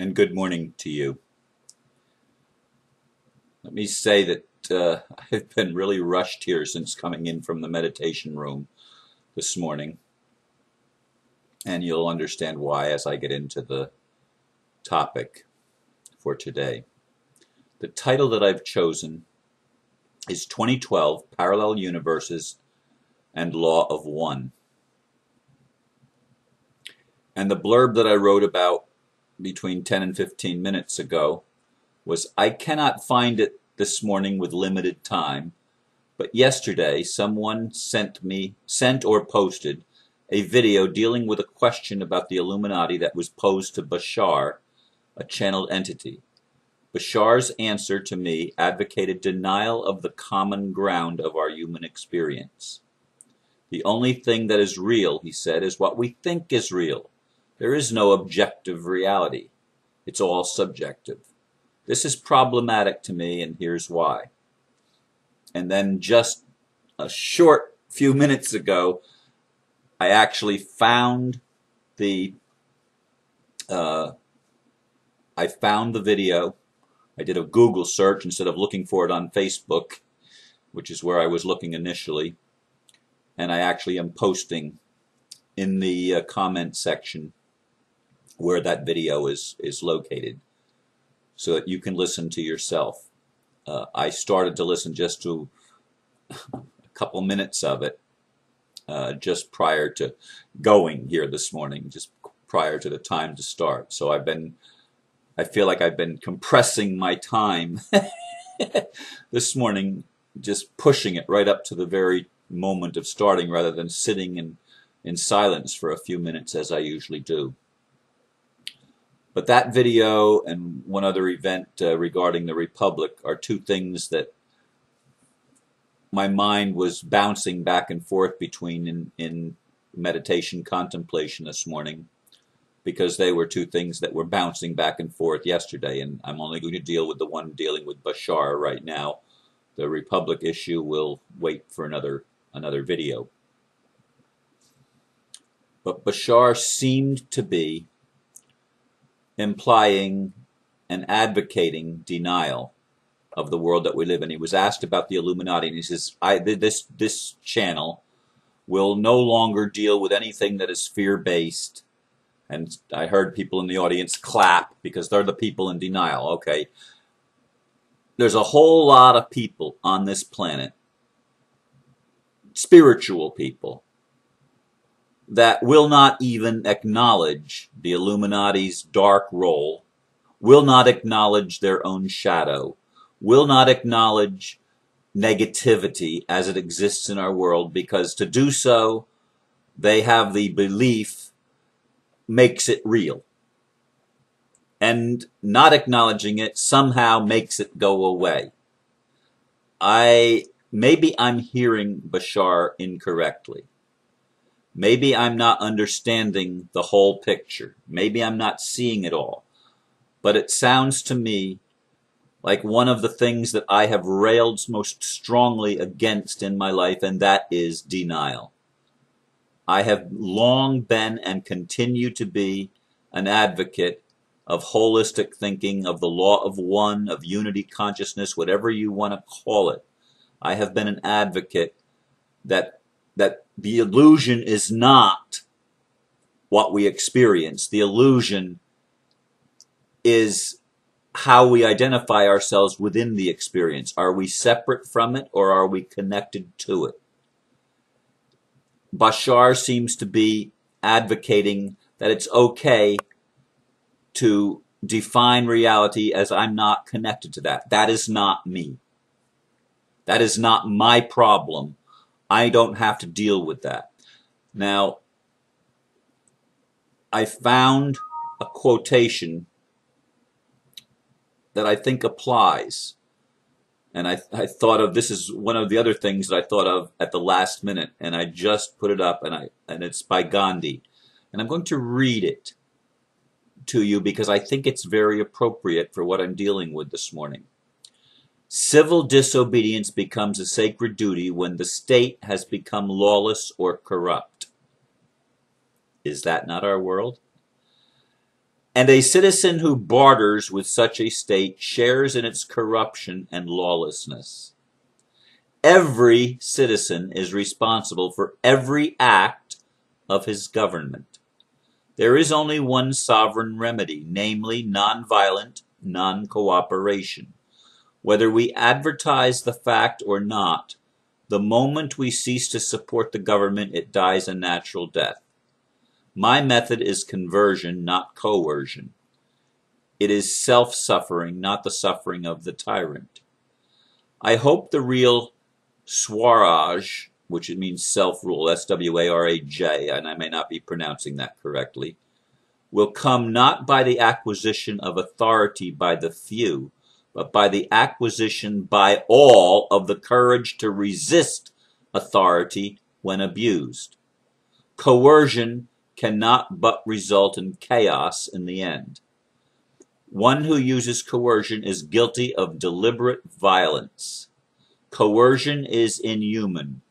and good morning to you. Let me say that I've been really rushed here since coming in from the meditation room this morning, and you'll understand why as I get into the topic for today. The title that I've chosen is 2012 Parallel Universes and Law of One. And the blurb that I wrote about between 10 and 15 minutes ago was, I cannot find it this morning with limited time, but yesterday someone sent or posted a video dealing with a question about the Illuminati that was posed to Bashar, a channeled entity. Bashar's answer to me advocated denial of the common ground of our human experience. The only thing that is real, he said, is what we think is real. There is no objective reality. It's all subjective. This is problematic to me, and here's why. And then just a short few minutes ago, I actually found the video. I did a Google search instead of looking for it on Facebook, which is where I was looking initially. And I actually am posting in the comment section where that video is located, so that you can listen to yourself. I started to listen just to a couple minutes of it just prior to going here this morning, just prior to the time to start. So I feel like I've been compressing my time this morning, just pushing it right up to the very moment of starting rather than sitting in silence for a few minutes as I usually do. But that video and one other event regarding the Republic are two things that my mind was bouncing back and forth between in meditation contemplation this morning, because they were two things that were bouncing back and forth yesterday, and I'm only going to deal with the one dealing with Bashar right now. The Republic issue will wait for another video. But Bashar seemed to be implying and advocating denial of the world that we live in. He was asked about the Illuminati, and he says, this channel will no longer deal with anything that is fear-based. And I heard people in the audience clap because they're the people in denial. Okay. There's a whole lot of people on this planet, spiritual people, that will not even acknowledge the Illuminati's dark role, will not acknowledge their own shadow, will not acknowledge negativity as it exists in our world, because to do so, they have the belief makes it real. And not acknowledging it somehow makes it go away. Maybe I'm hearing Bashar incorrectly. Maybe I'm not understanding the whole picture. Maybe I'm not seeing it all. But it sounds to me like one of the things that I have railed most strongly against in my life, and that is denial. I have long been and continue to be an advocate of holistic thinking, of the law of one, of unity consciousness, whatever you want to call it. I have been an advocate that the illusion is not what we experience. The illusion is how we identify ourselves within the experience. Are we separate from it, or are we connected to it? Bashar seems to be advocating that it's okay to define reality as I'm not connected to that. That is not me. That is not my problem. I don't have to deal with that. Now, I found a quotation that I think applies. And I thought of, this is one of the other things that I thought of at the last minute, and I just put it up, and it's by Gandhi. And I'm going to read it to you because I think it's very appropriate for what I'm dealing with this morning. Civil disobedience becomes a sacred duty when the state has become lawless or corrupt. Is that not our world? And a citizen who barters with such a state shares in its corruption and lawlessness. Every citizen is responsible for every act of his government. There is only one sovereign remedy, namely nonviolent non-cooperation. Whether we advertise the fact or not, the moment we cease to support the government, it dies a natural death. My method is conversion, not coercion. It is self-suffering, not the suffering of the tyrant. I hope the real Swaraj, which it means self-rule, S-W-A-R-A-J, and I may not be pronouncing that correctly, will come not by the acquisition of authority by the few, but by the acquisition by all of the courage to resist authority when abused. Coercion cannot but result in chaos in the end. One who uses coercion is guilty of deliberate violence. Coercion is inhuman.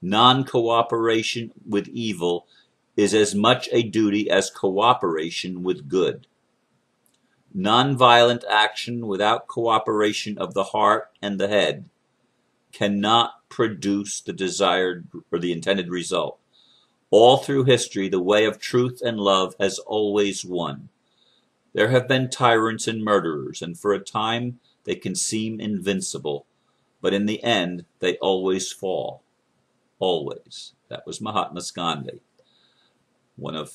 Non-cooperation with evil is as much a duty as cooperation with good. Nonviolent action without cooperation of the heart and the head cannot produce the desired or the intended result. All through history, the way of truth and love has always won. There have been tyrants and murderers, and for a time they can seem invincible, but in the end they always fall. Always. That was Mahatma Gandhi. One of,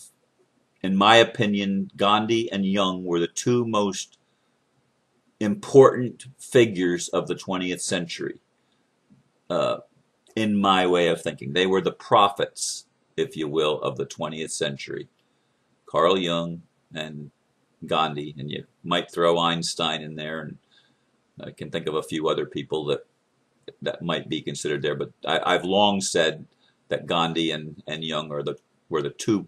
in my opinion, Gandhi and Jung were the two most important figures of the 20th century, in my way of thinking. They were the prophets, if you will, of the 20th century. Carl Jung and Gandhi, and you might throw Einstein in there, and I can think of a few other people that might be considered there, but I've long said that Gandhi and Jung were the two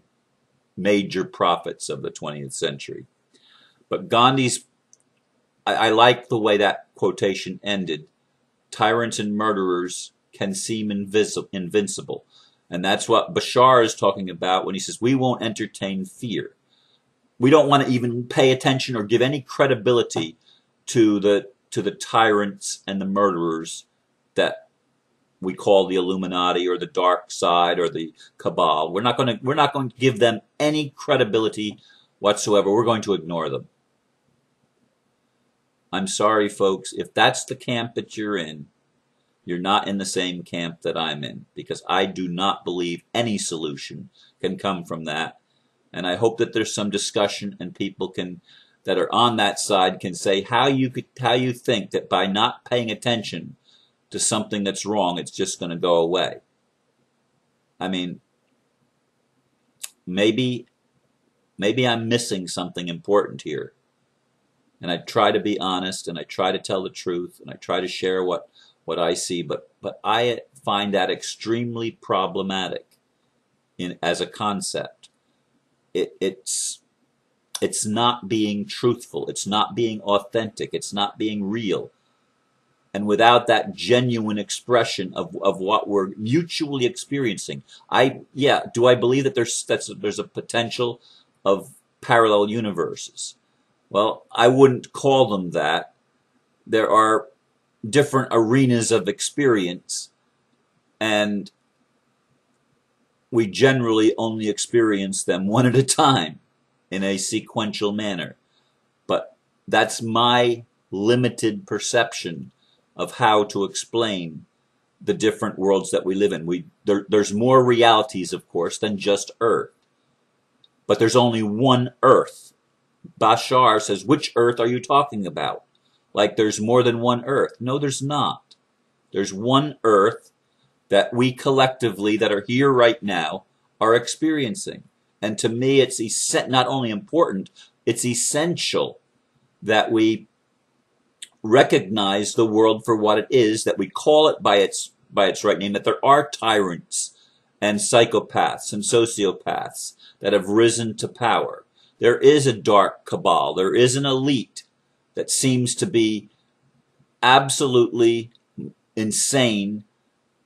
major prophets of the 20th century. But Gandhi's, I like the way that quotation ended. Tyrants and murderers can seem invincible. And that's what Bashar is talking about when he says, we won't entertain fear. We don't want to even pay attention or give any credibility to the tyrants and the murderers that we call the Illuminati or the dark side or the cabal. We're not going to give them any credibility whatsoever. We're going to ignore them. I'm sorry, folks, if that's the camp that you're not in the same camp that I'm in, because I do not believe any solution can come from that. And I hope that there's some discussion and people that are on that side can say how you think that by not paying attention to something that's wrong, it's just going to go away. I mean, maybe I'm missing something important here. And I try to be honest, and I try to tell the truth, and I try to share what I see, but I find that extremely problematic as a concept. It's not being truthful. It's not being authentic. It's not being real. And without that genuine expression of what we're mutually experiencing, do I believe that there's a potential of parallel universes? Well, I wouldn't call them that. There are different arenas of experience, and we generally only experience them one at a time in a sequential manner. But that's my limited perception of how to explain the different worlds that we live in. There's more realities, of course, than just Earth. But there's only one Earth. Bashar says, which Earth are you talking about? Like there's more than one Earth. No, there's not. There's one Earth that we collectively, that are here right now, are experiencing. And to me, it's not only important, it's essential that we recognize the world for what it is, that we call it by its right name, that there are tyrants and psychopaths and sociopaths that have risen to power. There is a dark cabal. There is an elite that seems to be absolutely insane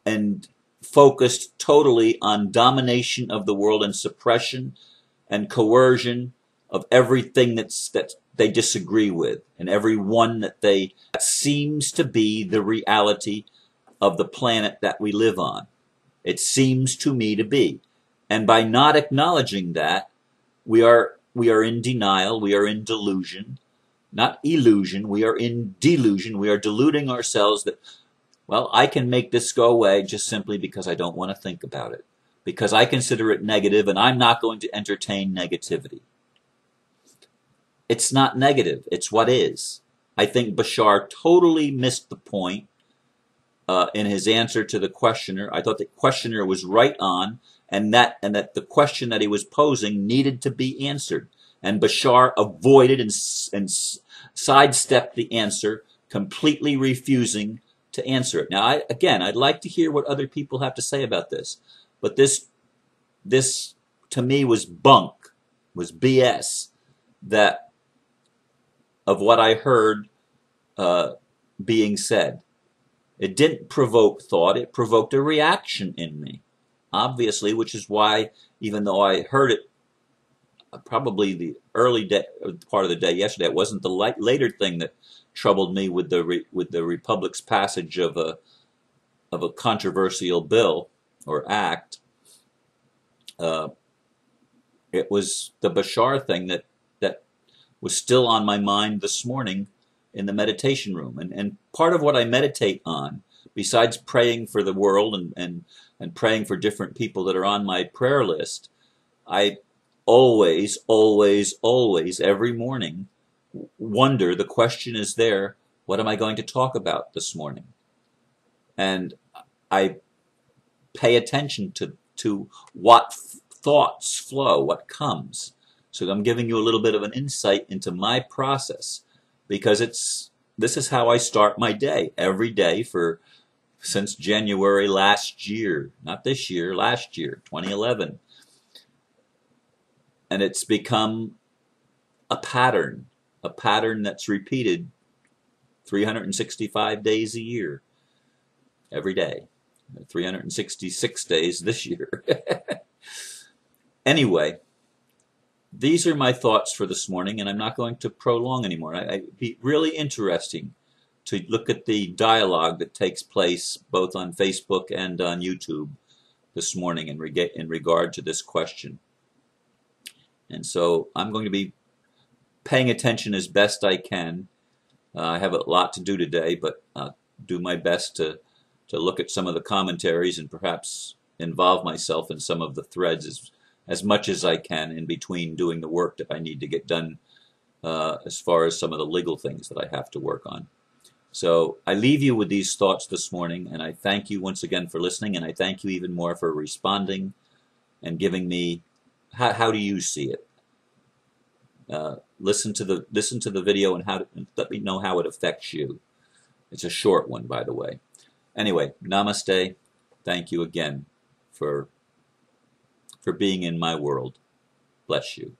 and focused totally on domination of the world and suppression and coercion of everything that they disagree with, and every one that seems to be the reality of the planet that we live on. It seems to me to be. And by not acknowledging that, we are in denial, we are in delusion, not illusion, we are in delusion. We are deluding ourselves that, well, I can make this go away just simply because I don't want to think about it, because I consider it negative and I'm not going to entertain negativity. It's not negative, it's what is. I think Bashar totally missed the point in his answer to the questioner. I thought the questioner was right on, and that the question that he was posing needed to be answered. And Bashar avoided and sidestepped the answer, completely refusing to answer it. Now, I'd like to hear what other people have to say about this, but this to me was bunk, was BS, that of what I heard being said. It didn't provoke thought, it provoked a reaction in me, obviously, which is why, even though I heard it probably the early part of the day yesterday, it wasn't the later thing that troubled me with the Republic's passage of a controversial bill or act. It was the Bashar thing that was still on my mind this morning in the meditation room. And part of what I meditate on, besides praying for the world and praying for different people that are on my prayer list, I always, every morning wonder, the question is there, what am I going to talk about this morning? And I pay attention to what thoughts flow, what comes. So I'm giving you a little bit of an insight into my process, because this is how I start my day, every day since January last year, not this year, last year, 2011. And it's become a pattern that's repeated 365 days a year, every day, 366 days this year. Anyway, these are my thoughts for this morning, and I'm not going to prolong anymore. It'd be really interesting to look at the dialogue that takes place both on Facebook and on YouTube this morning in regard to this question. And so I'm going to be paying attention as best I can. I have a lot to do today, but I'll do my best to look at some of the commentaries and perhaps involve myself in some of the threads as much as I can in between doing the work that I need to get done as far as some of the legal things that I have to work on. So I leave you with these thoughts this morning, and I thank you once again for listening, and I thank you even more for responding and giving me, how do you see it? Listen to the video and let me know how it affects you. It's a short one, by the way. Anyway, namaste. Thank you again for being in my world. Bless you.